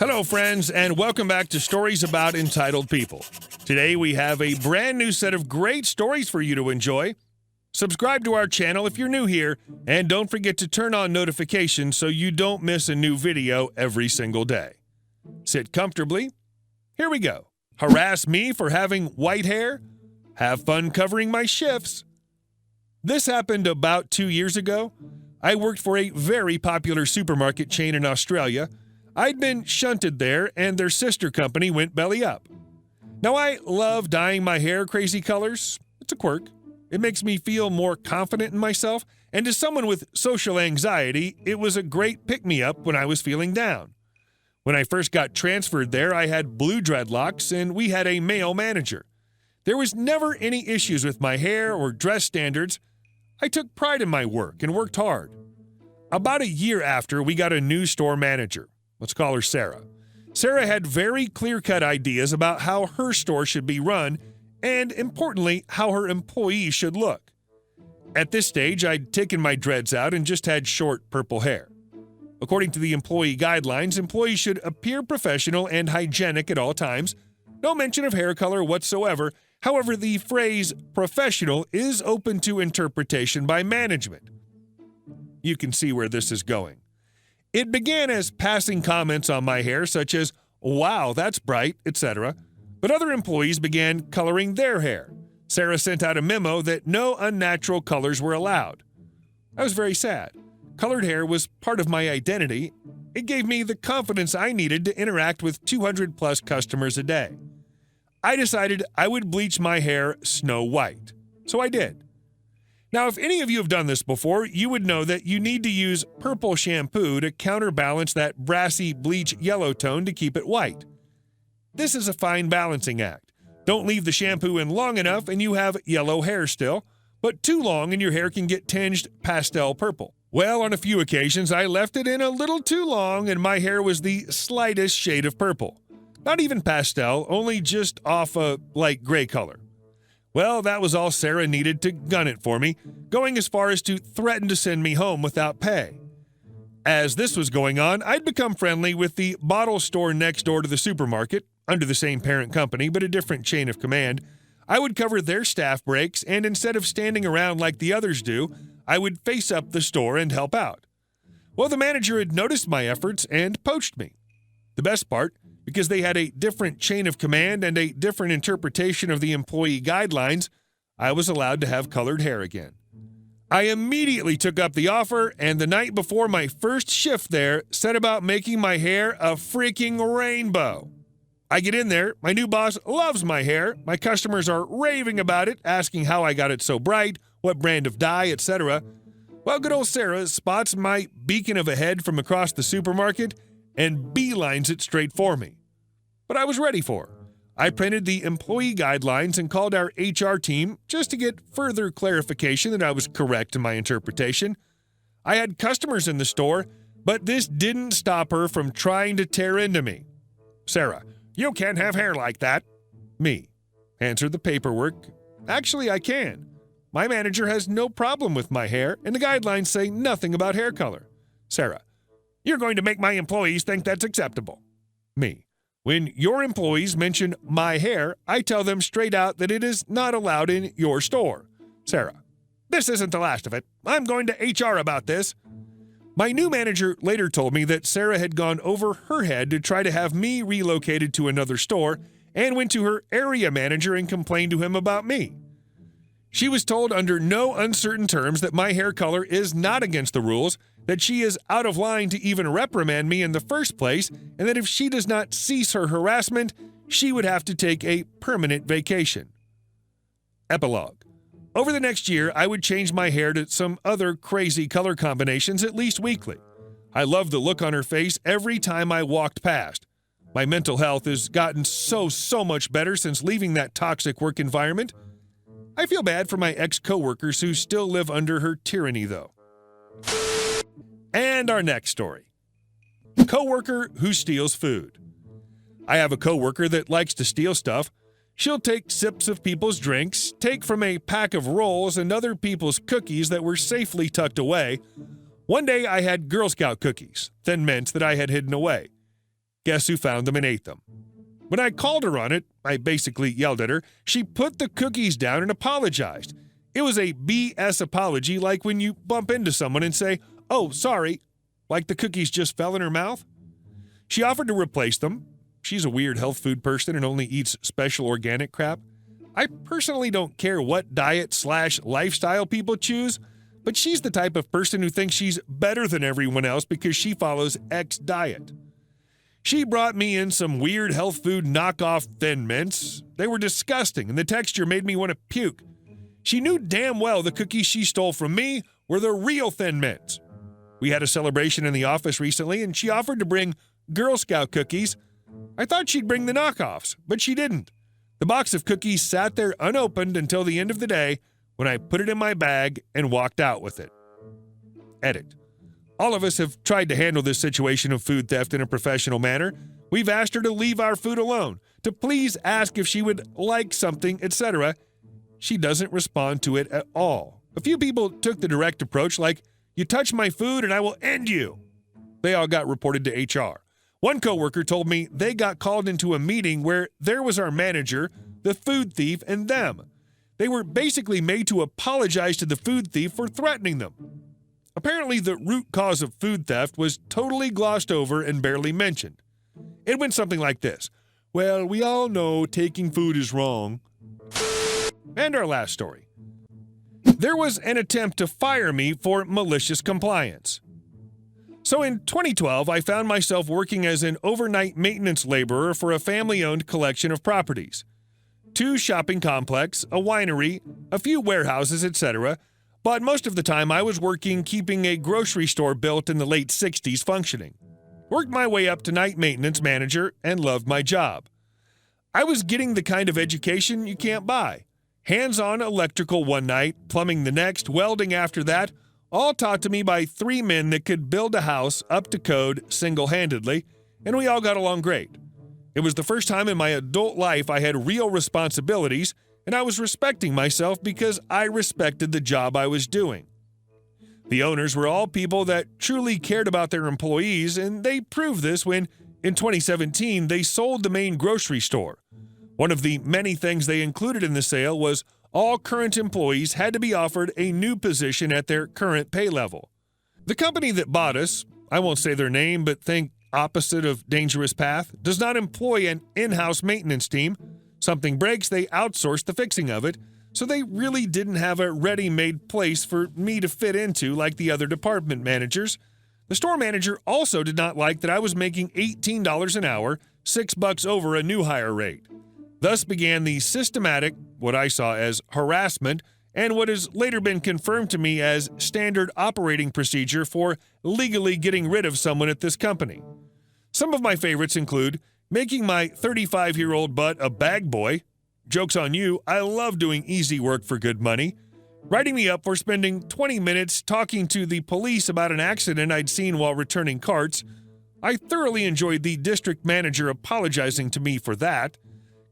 Hello, friends, and welcome back to Stories About Entitled People. Today we have a brand new set of great stories for you to enjoy. Subscribe to our channel if you're new here, and don't forget to turn on notifications so you don't miss a new video every single day. Sit comfortably. Here we go. Harass me for having white hair? Have fun covering my shifts. This happened about 2 years ago. I worked for a very popular supermarket chain in Australia. I'd been shunted there, and their sister company went belly up. Now, I love dyeing my hair crazy colors. It's a quirk. It makes me feel more confident in myself, and as someone with social anxiety, it was a great pick-me-up when I was feeling down. When I first got transferred there, I had blue dreadlocks, and we had a male manager. There was never any issues with my hair or dress standards. I took pride in my work and worked hard. About a year after, we got a new store manager. Let's call her Sarah. Sarah had very clear-cut ideas about how her store should be run and, importantly, how her employees should look. At this stage, I'd taken my dreads out and just had short purple hair. According to the employee guidelines, employees should appear professional and hygienic at all times. No mention of hair color whatsoever. However, the phrase professional is open to interpretation by management. You can see where this is going. It began as passing comments on my hair, such as, "Wow, that's bright," etc. But other employees began coloring their hair. Sarah sent out a memo that no unnatural colors were allowed. I was very sad. Colored hair was part of my identity. It gave me the confidence I needed to interact with 200-plus customers a day. I decided I would bleach my hair snow white. So I did. Now, if any of you have done this before, you would know that you need to use purple shampoo to counterbalance that brassy bleach yellow tone to keep it white. This is a fine balancing act. Don't leave the shampoo in long enough and you have yellow hair still, but too long and your hair can get tinged pastel purple. Well, on a few occasions, I left it in a little too long and my hair was the slightest shade of purple. Not even pastel, only just off a light gray color. Well, that was all Sarah needed to gun it for me, going as far as to threaten to send me home without pay. As this was going on, I'd become friendly with the bottle store next door to the supermarket, under the same parent company but a different chain of command. I would cover their staff breaks, and instead of standing around like the others do, I would face up the store and help out. Well, the manager had noticed my efforts and poached me. The best part, because they had a different chain of command and a different interpretation of the employee guidelines, I was allowed to have colored hair again. I immediately took up the offer, and the night before my first shift there, set about making my hair a freaking rainbow. I get in there, my new boss loves my hair, my customers are raving about it, asking how I got it so bright, what brand of dye, etc. Well, good old Sarah spots my beacon of a head from across the supermarket and beelines it straight for me. But I was ready for her. I printed the employee guidelines and called our HR team just to get further clarification that I was correct in my interpretation. I had customers in the store, but this didn't stop her from trying to tear into me. "Sarah, you can't have hair like that." Me. Answered the paperwork. "Actually, I can. My manager has no problem with my hair, and the guidelines say nothing about hair color." Sarah. "You're going to make my employees think that's acceptable." Me. "When your employees mention my hair, I tell them straight out that it is not allowed in your store." Sarah. "This isn't the last of it. I'm going to HR about this." My new manager later told me that Sarah had gone over her head to try to have me relocated to another store and went to her area manager and complained to him about me. She was told under no uncertain terms that my hair color is not against the rules, that she is out of line to even reprimand me in the first place, and that if she does not cease her harassment, she would have to take a permanent vacation. Epilogue. Over the next year, I would change my hair to some other crazy color combinations at least weekly. I loved the look on her face every time I walked past. My mental health has gotten so much better since leaving that toxic work environment. I feel bad for my ex-coworkers who still live under her tyranny, though. And our next story. Coworker who steals food. I have a coworker that likes to steal stuff. She'll take sips of people's drinks, take from a pack of rolls and other people's cookies that were safely tucked away. One day I had Girl Scout cookies, Thin Mints that I had hidden away. Guess who found them and ate them? When I called her on it, I basically yelled at her, she put the cookies down and apologized. It was a BS apology, like when you bump into someone and say, "Oh, sorry," like the cookies just fell in her mouth. She offered to replace them. She's a weird health food person and only eats special organic crap. I personally don't care what diet/lifestyle people choose, but she's the type of person who thinks she's better than everyone else because she follows X diet. She brought me in some weird health food knockoff Thin Mints. They were disgusting, and the texture made me want to puke. She knew damn well the cookies she stole from me were the real Thin Mints. We had a celebration in the office recently, and she offered to bring Girl Scout cookies. I thought she'd bring the knockoffs, but she didn't. The box of cookies sat there unopened until the end of the day when I put it in my bag and walked out with it. Edit. All of us have tried to handle this situation of food theft in a professional manner. We've asked her to leave our food alone, to please ask if she would like something, etc. She doesn't respond to it at all. A few people took the direct approach like, "You touch my food and I will end you." They all got reported to HR. One coworker told me they got called into a meeting where there was our manager, the food thief, and them. They were basically made to apologize to the food thief for threatening them. Apparently, the root cause of food theft was totally glossed over and barely mentioned. It went something like this. "Well, we all know taking food is wrong." And our last story. There was an attempt to fire me for malicious compliance. So in 2012, I found myself working as an overnight maintenance laborer for a family-owned collection of properties. 2 shopping complexes, a winery, a few warehouses, etc., but most of the time I was working keeping a grocery store built in the late 60s functioning. Worked my way up to night maintenance manager and loved my job. I was getting the kind of education you can't buy. Hands-on electrical one night, plumbing the next, welding after that, all taught to me by 3 men that could build a house up to code single-handedly, and we all got along great. It was the first time in my adult life I had real responsibilities, and I was respecting myself because I respected the job I was doing. The owners were all people that truly cared about their employees, and they proved this when, in 2017, they sold the main grocery store. One of the many things they included in the sale was all current employees had to be offered a new position at their current pay level. The company that bought us, I won't say their name, but think opposite of dangerous path, does not employ an in-house maintenance team. Something breaks, they outsource the fixing of it, so they really didn't have a ready-made place for me to fit into like the other department managers. The store manager also did not like that I was making $18 an hour, $6 over a new hire rate. Thus began the systematic, what I saw as harassment, and what has later been confirmed to me as standard operating procedure for legally getting rid of someone at this company. Some of my favorites include making my 35-year-old butt a bag boy. Joke's on you, I love doing easy work for good money. Writing me up for spending 20 minutes talking to the police about an accident I'd seen while returning carts. I thoroughly enjoyed the district manager apologizing to me for that.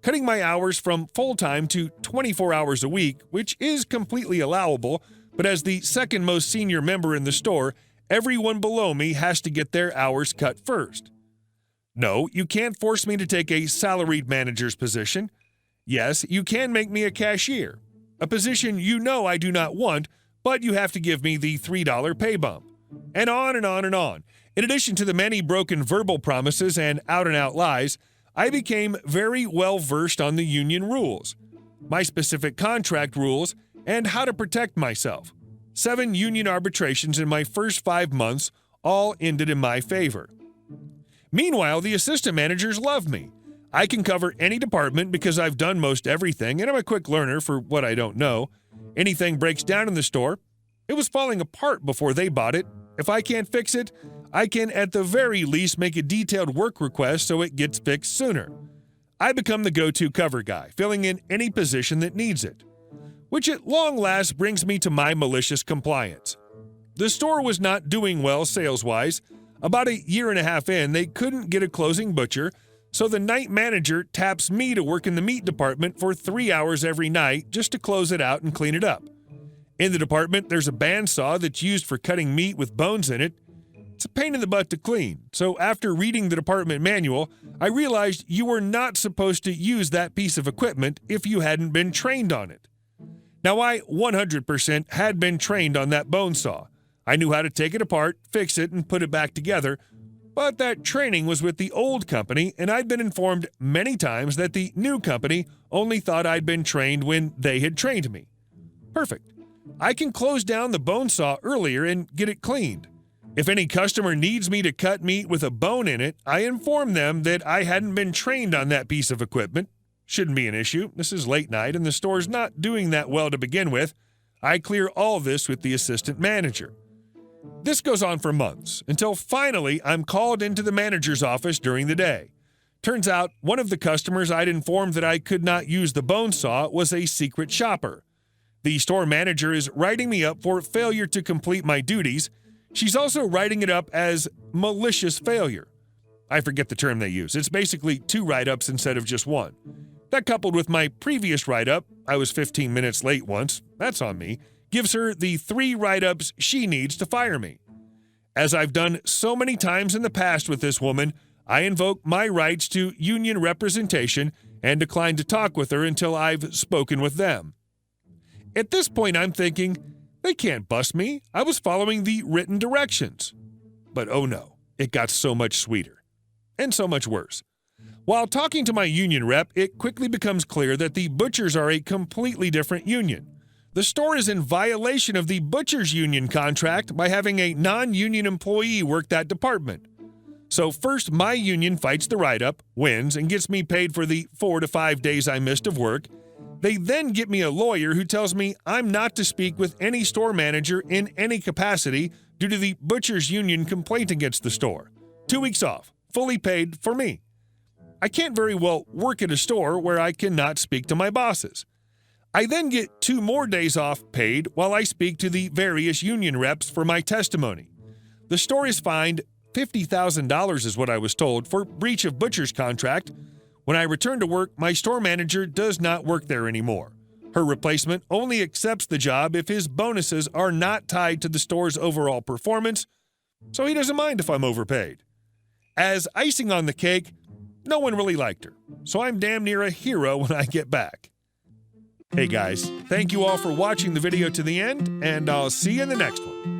Cutting my hours from full-time to 24 hours a week, which is completely allowable, but as the second most senior member in the store, everyone below me has to get their hours cut first. No, you can't force me to take a salaried manager's position. Yes, you can make me a cashier, a position you know I do not want, but you have to give me the $3 pay bump. And on and on and on. In addition to the many broken verbal promises and out-and-out lies, I became very well versed on the union rules, my specific contract rules, and how to protect myself. 7 union arbitrations in my first 5 months all ended in my favor. Meanwhile, the assistant managers love me. I can cover any department because I've done most everything, and I'm a quick learner for what I don't know. Anything breaks down in the store, it was falling apart before they bought it. If I can't fix it, I can at the very least make a detailed work request so it gets fixed sooner. I become the go-to cover guy, filling in any position that needs it. Which at long last brings me to my malicious compliance. The store was not doing well sales-wise. About a year and a half in, they couldn't get a closing butcher, so the night manager taps me to work in the meat department for 3 hours every night just to close it out and clean it up. In the department, there's a bandsaw that's used for cutting meat with bones in it. It's a pain in the butt to clean, so after reading the department manual, I realized you were not supposed to use that piece of equipment if you hadn't been trained on it. Now, I 100% had been trained on that bone saw. I knew how to take it apart, fix it, and put it back together, but that training was with the old company, and I'd been informed many times that the new company only thought I'd been trained when they had trained me. Perfect. I can close down the bone saw earlier and get it cleaned. If any customer needs me to cut meat with a bone in it, I inform them that I hadn't been trained on that piece of equipment. Shouldn't be an issue. This is late night and the store's not doing that well to begin with. I clear all this with the assistant manager. This goes on for months, until finally I'm called into the manager's office during the day. Turns out one of the customers I'd informed that I could not use the bone saw was a secret shopper. The store manager is writing me up for failure to complete my duties. She's also writing it up as malicious failure. I forget the term they use. It's basically 2 write-ups instead of just 1. That, coupled with my previous write-up, I was 15 minutes late once, that's on me, gives her the 3 write-ups she needs to fire me. As I've done so many times in the past with this woman, I invoke my rights to union representation and decline to talk with her until I've spoken with them. At this point, I'm thinking, they can't bust me. I was following the written directions. But oh no, it got so much sweeter. And so much worse. While talking to my union rep, it quickly becomes clear that the butchers are a completely different union. The store is in violation of the butchers' union contract by having a non-union employee work that department. So first, my union fights the write-up, wins, and gets me paid for the 4 to 5 days I missed of work. They then get me a lawyer who tells me I'm not to speak with any store manager in any capacity due to the butchers' union complaint against the store. 2 weeks off, fully paid for me. I can't very well work at a store where I cannot speak to my bosses. I then get 2 more days off paid while I speak to the various union reps for my testimony. The store is fined $50,000 is what I was told for breach of butcher's contract. When I return to work, my store manager does not work there anymore. Her replacement only accepts the job if his bonuses are not tied to the store's overall performance, so he doesn't mind if I'm overpaid. As icing on the cake, no one really liked her, so I'm damn near a hero when I get back. Hey guys, thank you all for watching the video to the end, and I'll see you in the next one.